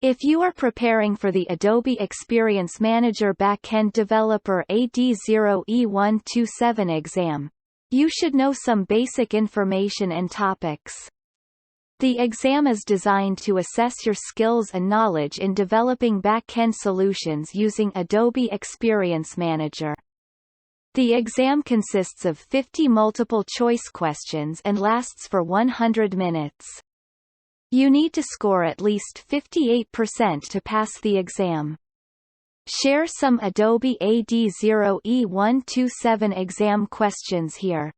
If you are preparing for the Adobe Experience Manager Backend Developer AD0-E127 exam, you should know some basic information and topics. The exam is designed to assess your skills and knowledge in developing backend solutions using Adobe Experience Manager. The exam consists of 50 multiple-choice questions and lasts for 100 minutes. You need to score at least 58% to pass the exam. Share some Adobe AD0-E127 exam questions here.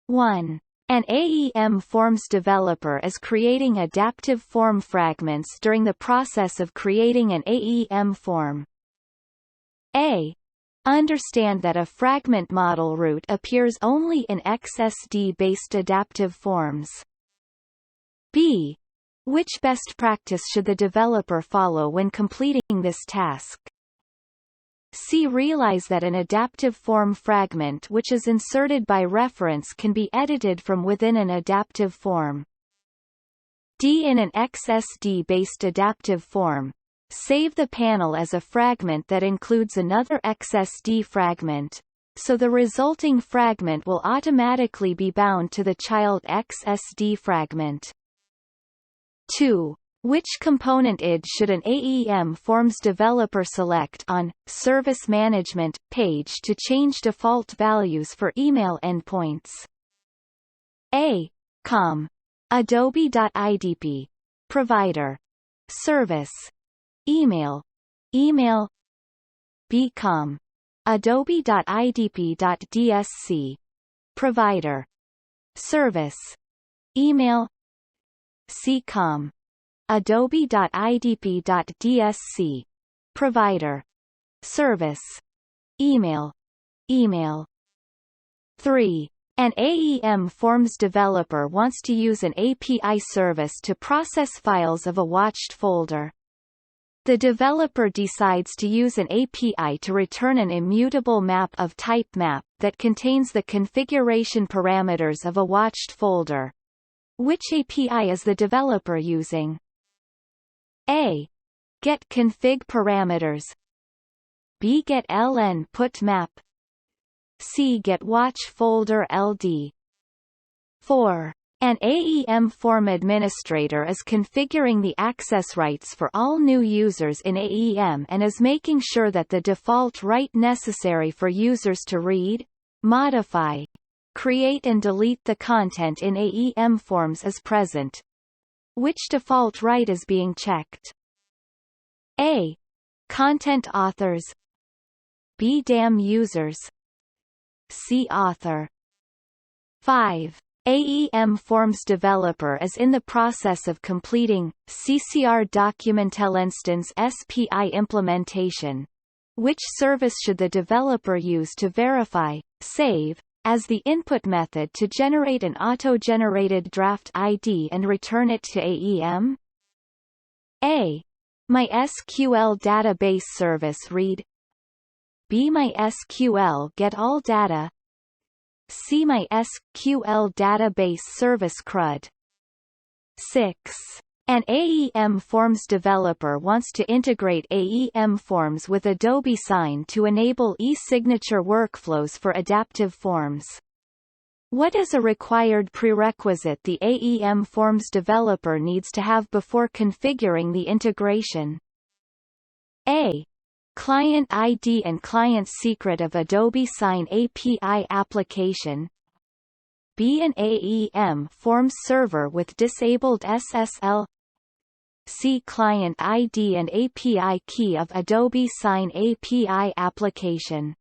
1. An AEM Forms developer is creating adaptive form fragments during the process of creating an AEM form. A. Understand that a fragment model root appears only in XSD-based adaptive forms. B. Which best practice should the developer follow when completing this task? C. Realize that an adaptive form fragment which is inserted by reference can be edited from within an adaptive form. D. In an XSD-based adaptive form, save the panel as a fragment that includes another XSD fragment, so the resulting fragment will automatically be bound to the child XSD fragment. 2. Which component ID should an AEM Forms developer select on Service Management page to change default values for email endpoints? A. COM. Adobe.idp. Provider. Service. Email. Email. B. COM. Adobe.idp.dsc. Provider. Service. Email. C. COM. Adobe.idp.dsc. Provider. Service. Email. Email. 3. An AEM Forms developer wants to use an API service to process files of a watched folder. The developer decides to use an API to return an immutable map of type map that contains the configuration parameters of a watched folder. Which API is the developer using? A. Get config parameters. B. Get ln put map. C. Get watch folder LD. 4. An AEM form administrator is configuring the access rights for all new users in AEM and is making sure that the default right necessary for users to read, modify, create and delete the content in AEM forms is present. Which default right is being checked? A. Content authors. B. DAM users. C. Author. 5. AEM Forms developer is in the process of completing CCR Documenteleinstance SPI implementation. Which service should the developer use to verify, save, as the input method to generate an auto-generated draft ID and return it to AEM? A. MySQL database service read. B. MySQL get all data. C. MySQL database service CRUD. 6. An AEM Forms developer wants to integrate AEM Forms with Adobe Sign to enable e-signature workflows for adaptive forms. What is a required prerequisite the AEM Forms developer needs to have before configuring the integration? A. Client ID and client secret of Adobe Sign API application. B. An AEM Forms server with disabled SSL. C. Client ID and API key of Adobe Sign API application.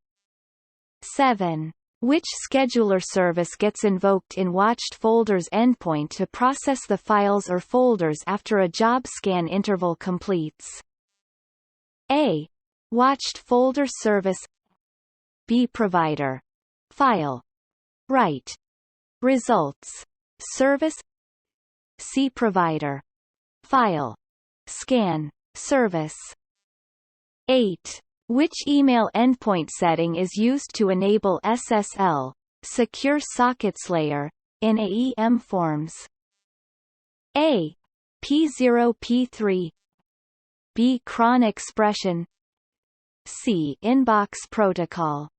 7. Which scheduler service gets invoked in watched folders endpoint to process the files or folders after a job scan interval completes? A. Watched folder service. B. Provider. File. Write. Results. Service. C. Provider. File. Scan. Service. 8. Which email endpoint setting is used to enable SSL, Secure Sockets Layer, in AEM Forms? A. P0 P3. B. cron expression, C. inbox protocol.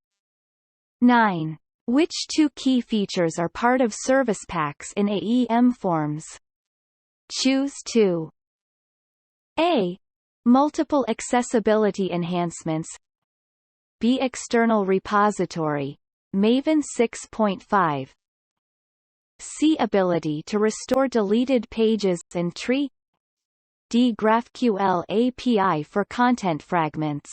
9. Which two key features are part of service packs in AEM forms? Choose 2. A. Multiple accessibility enhancements. B. External repository, Maven 6.5. C. Ability to restore deleted pages and tree. D. GraphQL API for content fragments.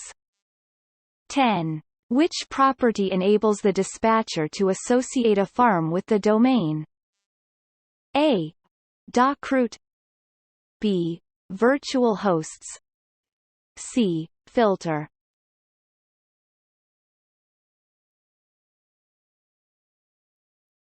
10. Which property enables the dispatcher to associate a farm with the domain? A. Dockroot, B. Virtual hosts, C. Filter.